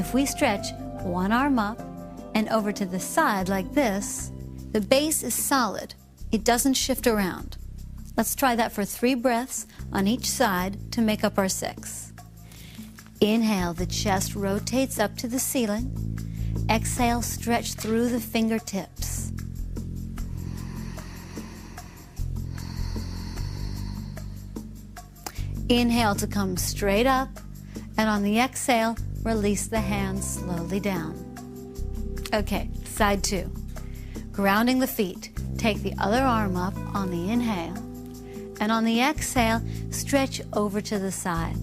If we stretch one arm up and over to the side like this, the base is solid. It doesn't shift around. Let's try that for 3 breaths on each side to make up our 6. Inhale, the chest rotates up to the ceiling. Exhale, stretch through the fingertips. Inhale to come straight up, and on the exhale, release the hands slowly down. Okay, side 2. Grounding the feet, take the other arm up on the inhale, and on the exhale, stretch over to the side.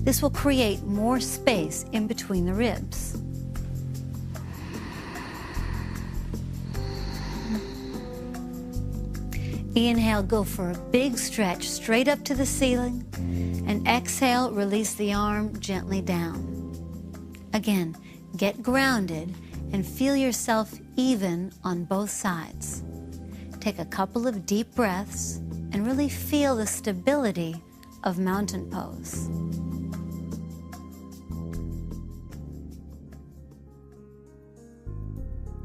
This will create more space in between the ribs. Inhale, go for a big stretch straight up to the ceiling, and exhale, release the arm gently down. Again, get grounded and feel yourself even on both sides. Take a couple of deep breaths and really feel the stability of mountain pose.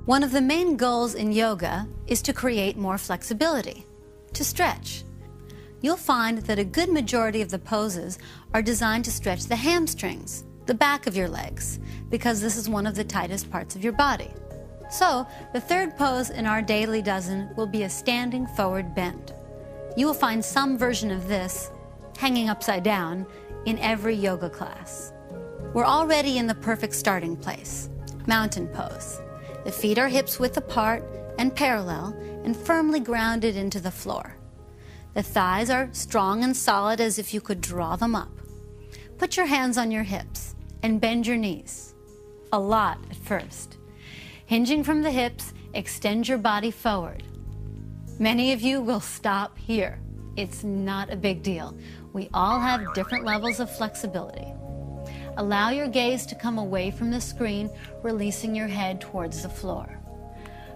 One of the main goals in yoga is to create more flexibility, to stretch. You'll find that a good majority of the poses are designed to stretch the hamstrings, the back of your legs, because this is one of the tightest parts of your body. So, the third pose in our daily dozen will be a standing forward bend. You will find some version of this, hanging upside down, in every yoga class. We're already in the perfect starting place, mountain pose. The feet are hips width apart and parallel and firmly grounded into the floor. The thighs are strong and solid as if you could draw them up. Put your hands on your hips and bend your knees. A lot at first. Hinging from the hips, extend your body forward. Many of you will stop here. It's not a big deal. We all have different levels of flexibility. Allow your gaze to come away from the screen, releasing your head towards the floor.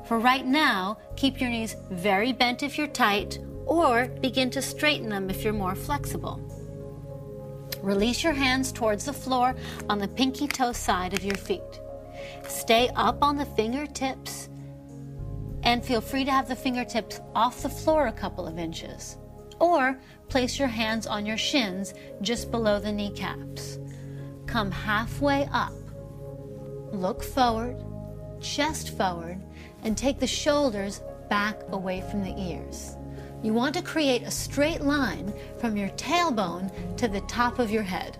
For right now, keep your knees very bent if you're tight, or begin to straighten them if you're more flexible. Release your hands towards the floor on the pinky toe side of your feet. Stay up on the fingertips and feel free to have the fingertips off the floor a couple of inches. Or place your hands on your shins just below the kneecaps. Come halfway up. Look forward, chest forward, and take the shoulders back away from the ears. You want to create a straight line from your tailbone to the top of your head.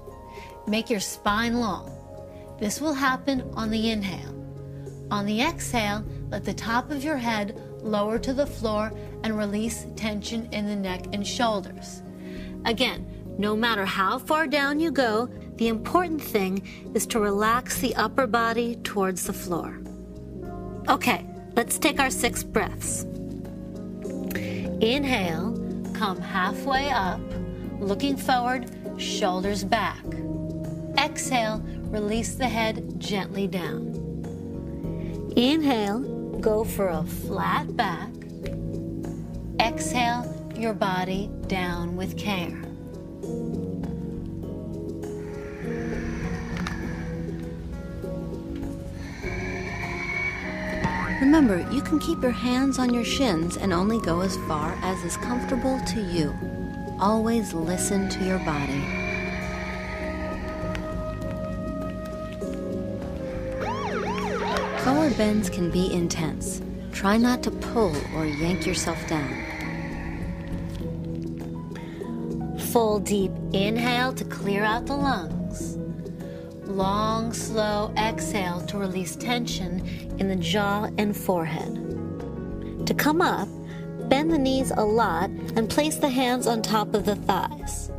Make your spine long. This will happen on the inhale. On the exhale, let the top of your head lower to the floor and release tension in the neck and shoulders. Again, no matter how far down you go, the important thing is to relax the upper body towards the floor. Okay, let's take our 6 breaths. Inhale, come halfway up, looking forward, shoulders back. Exhale, release the head gently down. Inhale, go for a flat back. Exhale, your body down with care. Remember, you can keep your hands on your shins and only go as far as is comfortable to you. Always listen to your body. Forward bends can be intense. Try not to pull or yank yourself down. Full deep inhale to clear out the lungs. Long, slow exhale to release tension in the jaw and forehead. To come up, bend the knees a lot and place the hands on top of the thighs.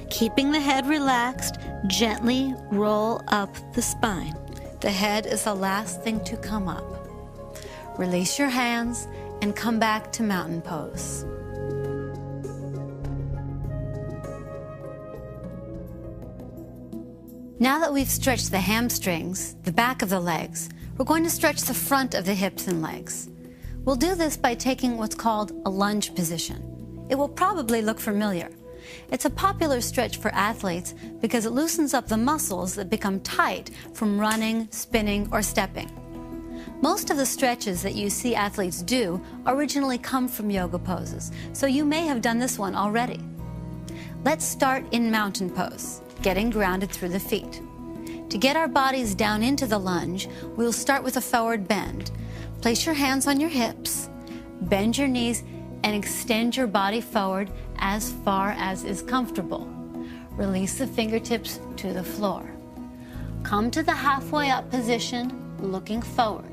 Keeping the head relaxed, gently roll up the spine. The head is the last thing to come up. Release your hands and come back to mountain pose. Now that we've stretched the hamstrings, the back of the legs, we're going to stretch the front of the hips and legs. We'll do this by taking what's called a lunge position. It will probably look familiar. It's a popular stretch for athletes because it loosens up the muscles that become tight from running, spinning, or stepping. Most of the stretches that you see athletes do originally come from yoga poses, so you may have done this one already. Let's start in mountain pose, getting grounded through the feet. To get our bodies down into the lunge, we'll start with a forward bend. Place your hands on your hips, bend your knees, and extend your body forward as far as is comfortable. Release the fingertips to the floor. Come to the halfway up position, looking forward.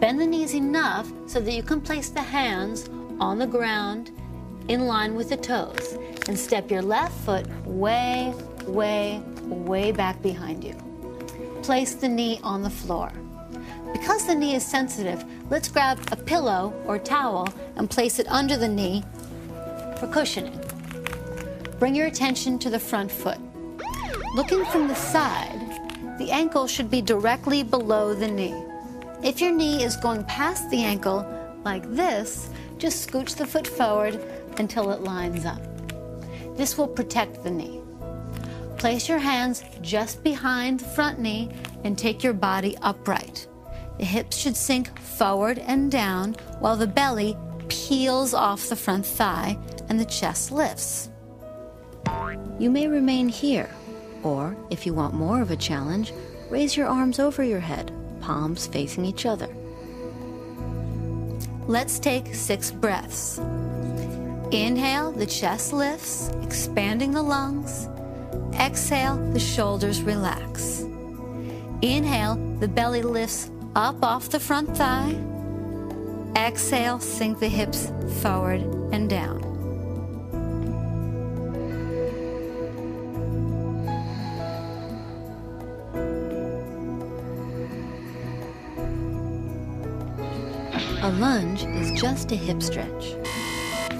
Bend the knees enough so that you can place the hands on the ground in line with the toes, and step your left foot way, way, way back behind you. Place the knee on the floor. Because the knee is sensitive, let's grab a pillow or towel and place it under the knee for cushioning. Bring your attention to the front foot. Looking from the side, the ankle should be directly below the knee. If your knee is going past the ankle like this, just scooch the foot forward until it lines up. This will protect the knee. Place your hands just behind the front knee and take your body upright. The hips should sink forward and down while the belly peels off the front thigh and the chest lifts. You may remain here, or if you want more of a challenge, raise your arms over your head, palms facing each other. Let's take 6 breaths. Inhale, the chest lifts, expanding the lungs. Exhale, the shoulders relax. Inhale, the belly lifts up off the front thigh. Exhale, sink the hips forward and down. A lunge is just a hip stretch.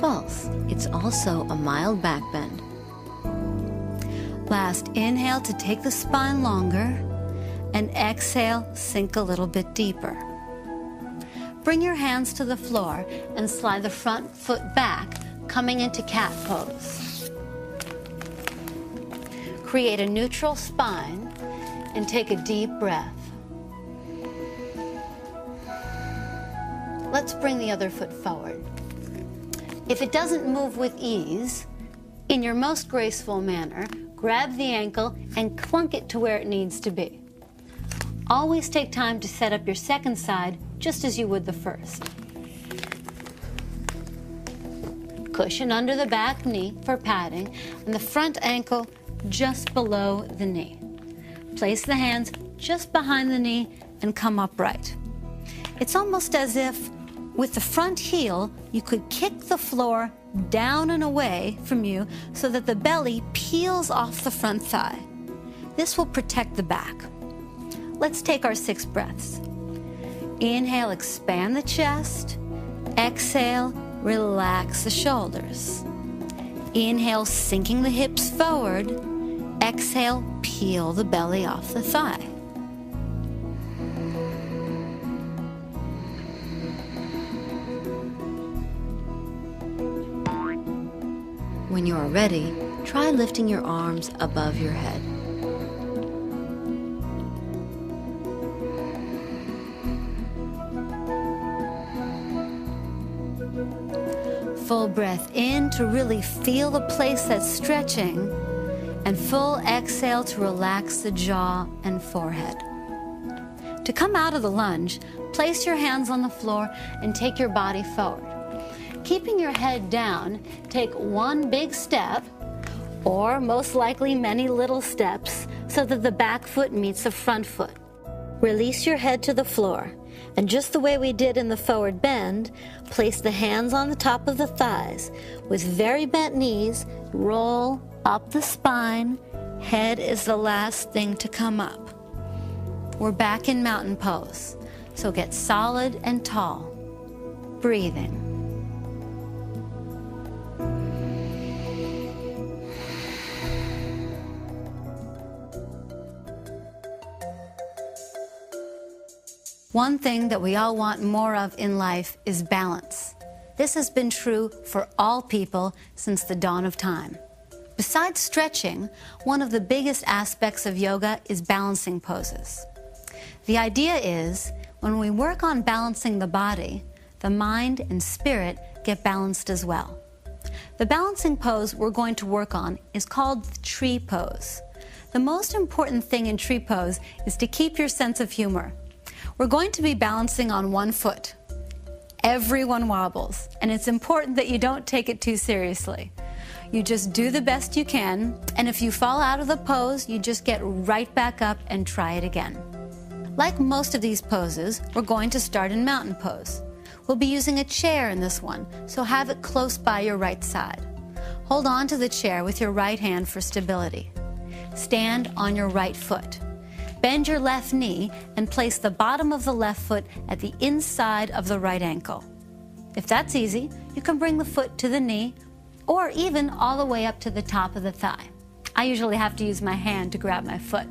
False. It's also a mild back bend. Last inhale to take the spine longer, and exhale, sink a little bit deeper. Bring your hands to the floor and slide the front foot back, coming into cat pose. Create a neutral spine and take a deep breath. Let's bring the other foot forward. If it doesn't move with ease, in your most graceful manner, grab the ankle and clunk it to where it needs to be. Always take time to set up your second side just as you would the first. Cushion under the back knee for padding and the front ankle just below the knee. Place the hands just behind the knee and come upright. It's almost as if with the front heel, you could kick the floor down and away from you so that the belly peels off the front thigh. This will protect the back. Let's take our 6 breaths. Inhale, expand the chest. Exhale, relax the shoulders. Inhale, sinking the hips forward. Exhale, peel the belly off the thigh. When you are ready, try lifting your arms above your head. Full breath in to really feel the place that's stretching, and full exhale to relax the jaw and forehead. To come out of the lunge, place your hands on the floor and take your body forward. Keeping your head down, take one big step, or most likely many little steps, so that the back foot meets the front foot. Release your head to the floor, and just the way we did in the forward bend, place the hands on the top of the thighs. With very bent knees, roll up the spine. Head is the last thing to come up. We're back in mountain pose, so get solid and tall. Breathing. One thing that we all want more of in life is balance. This has been true for all people since the dawn of time. Besides stretching, one of the biggest aspects of yoga is balancing poses. The idea is, when we work on balancing the body, the mind and spirit get balanced as well. The balancing pose we're going to work on is called the tree pose. The most important thing in tree pose is to keep your sense of humor. We're going to be balancing on one foot. Everyone wobbles, and it's important that you don't take it too seriously. You just do the best you can, and if you fall out of the pose, you just get right back up and try it again. Like most of these poses, we're going to start in mountain pose. We'll be using a chair in this one, so have it close by your right side. Hold on to the chair with your right hand for stability. Stand on your right foot. Bend your left knee and place the bottom of the left foot at the inside of the right ankle. If that's easy, you can bring the foot to the knee or even all the way up to the top of the thigh. I usually have to use my hand to grab my foot.